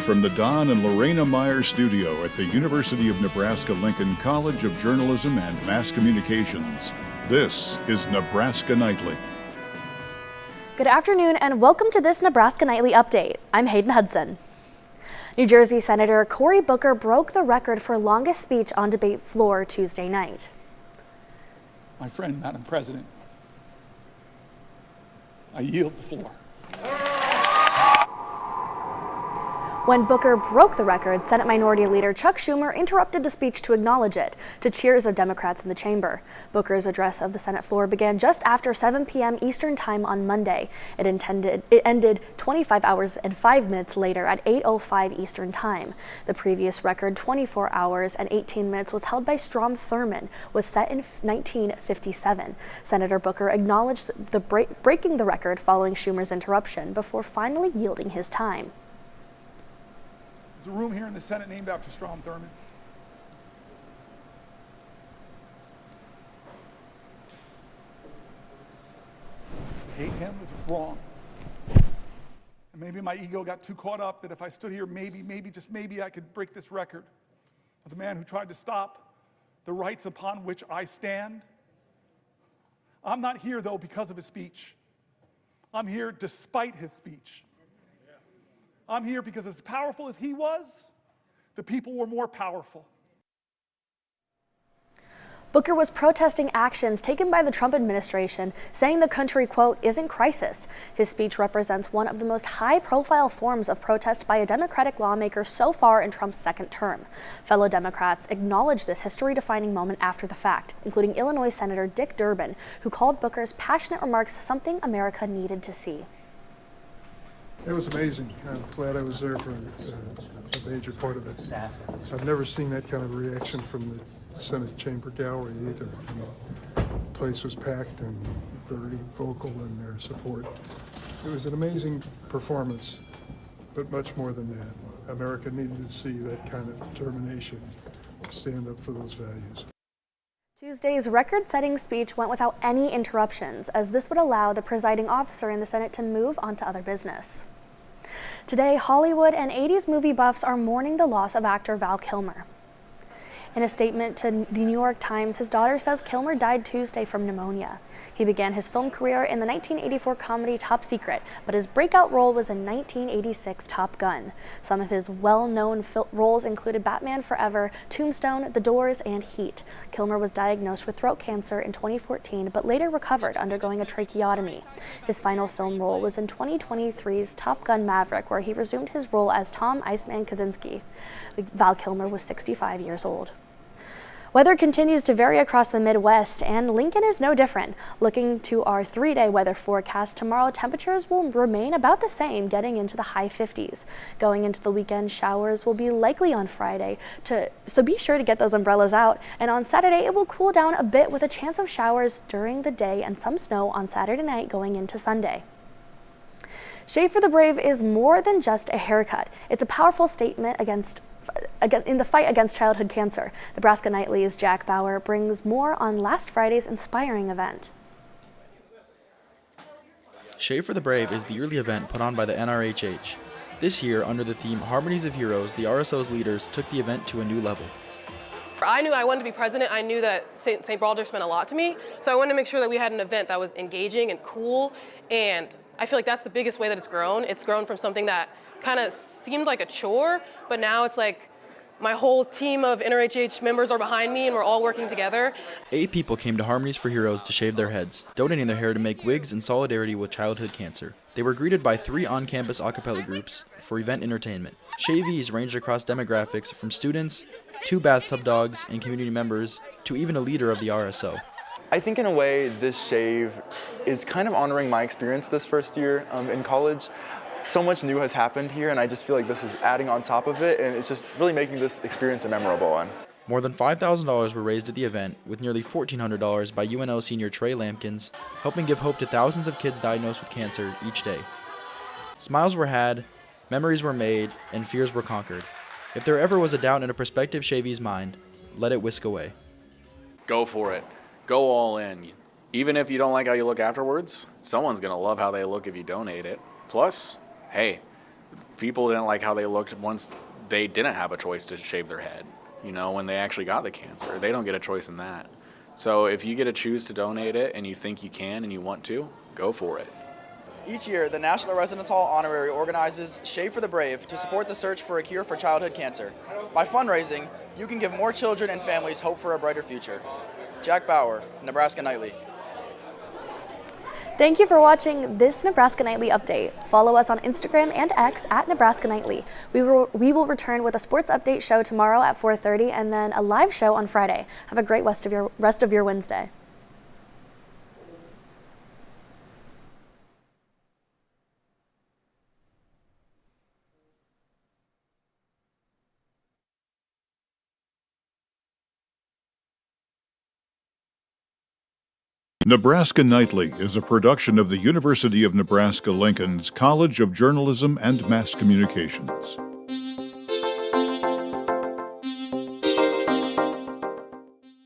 from the Don and Lorena Meyer studio at the University of Nebraska-Lincoln College of Journalism and Mass Communications, this is Nebraska Nightly. Good afternoon and welcome to this Nebraska Nightly Update. I'm Hayden Hudson. New Jersey Senator Cory Booker broke the record for longest speech on debate floor Tuesday night. My friend, Madam President, I yield the floor. When Booker broke the record, Senate Minority Leader Chuck Schumer interrupted the speech to acknowledge it, to cheers of Democrats in the chamber. Booker's address of the Senate floor began just after 7 p.m. Eastern Time on Monday. It ended 25 hours and 5 minutes later at 8:05 Eastern Time. The previous record, 24 hours and 18 minutes, was held by Strom Thurmond, was set in 1957. Senator Booker acknowledged the breaking the record following Schumer's interruption before finally yielding his time. There's a room here in the Senate named after Strom Thurmond. Hate him is wrong. And maybe my ego got too caught up that if I stood here, just maybe I could break this record of the man who tried to stop the rights upon which I stand. I'm not here, though, because of his speech. I'm here despite his speech. I'm here because as powerful as he was, the people were more powerful. Booker was protesting actions taken by the Trump administration, saying the country, quote, is in crisis. His speech represents one of the most high-profile forms of protest by a Democratic lawmaker so far in Trump's second term. Fellow Democrats acknowledged this history-defining moment after the fact, including Illinois Senator Dick Durbin, who called Booker's passionate remarks something America needed to see. It was amazing. I'm glad I was there for a major part of it. I've never seen that kind of reaction from the Senate chamber gallery either. The place was packed and very vocal in their support. It was an amazing performance, but much more than that. America needed to see that kind of determination to stand up for those values. Tuesday's record-setting speech went without any interruptions, as this would allow the presiding officer in the Senate to move on to other business. Today, Hollywood and 80s movie buffs are mourning the loss of actor Val Kilmer. In a statement to the New York Times, his daughter says Kilmer died Tuesday from pneumonia. He began his film career in the 1984 comedy Top Secret, but his breakout role was in 1986 Top Gun. Some of his well-known roles included Batman Forever, Tombstone, The Doors, and Heat. Kilmer was diagnosed with throat cancer in 2014, but later recovered, undergoing a tracheotomy. His final film role was in 2023's Top Gun Maverick, where he resumed his role as Tom Iceman Kaczynski. Val Kilmer was 65 years old. Weather continues to vary across the Midwest, and Lincoln is no different. Looking to our 3-day weather forecast, tomorrow temperatures will remain about the same, getting into the high 50s. Going into the weekend, showers will be likely on Friday, so be sure to get those umbrellas out. And on Saturday, it will cool down a bit with a chance of showers during the day and some snow on Saturday night going into Sunday. Shave for the Brave is more than just a haircut. It's a powerful statement in the fight against childhood cancer. Nebraska Nightly's Jack Bauer brings more on last Friday's inspiring event. Shave for the Brave is the yearly event put on by the NRHH. This year, under the theme Harmonies of Heroes, the RSO's leaders took the event to a new level. I knew I wanted to be president. I knew that St. Baldrick's meant a lot to me, so I wanted to make sure that we had an event that was engaging and cool, and I feel like that's the biggest way that it's grown. It's grown from something that kind of seemed like a chore, but now it's like my whole team of NRHH members are behind me and we're all working together. 8 people came to Harmonies for Heroes to shave their heads, donating their hair to make wigs in solidarity with childhood cancer. They were greeted by 3 on-campus a cappella groups for event entertainment. Shavees ranged across demographics from students, 2 bathtub dogs, and community members, to even a leader of the RSO. I think in a way this shave is kind of honoring my experience this first year in college. So much new has happened here, and I just feel like this is adding on top of it, and it's just really making this experience a memorable one. More than $5,000 were raised at the event, with nearly $1,400 by UNO senior Trey Lampkins, helping give hope to thousands of kids diagnosed with cancer each day. Smiles were had, memories were made, and fears were conquered. If there ever was a doubt in a prospective Shavee's mind, let it whisk away. Go for it. Go all in. Even if you don't like how you look afterwards, someone's going to love how they look if you donate it. Plus, hey, people didn't like how they looked once they didn't have a choice to shave their head, when they actually got the cancer. They don't get a choice in that. So if you get to choose to donate it and you think you can and you want to, go for it. Each year, the National Residence Hall Honorary organizes Shave for the Brave to support the search for a cure for childhood cancer. By fundraising, you can give more children and families hope for a brighter future. Jack Bauer, Nebraska Nightly. Thank you for watching this Nebraska Nightly update. Follow us on Instagram and X at Nebraska Nightly. We will return with a sports update show tomorrow at 4:30 and then a live show on Friday. Have a great rest of your Wednesday. Nebraska Nightly is a production of the University of Nebraska-Lincoln's College of Journalism and Mass Communications.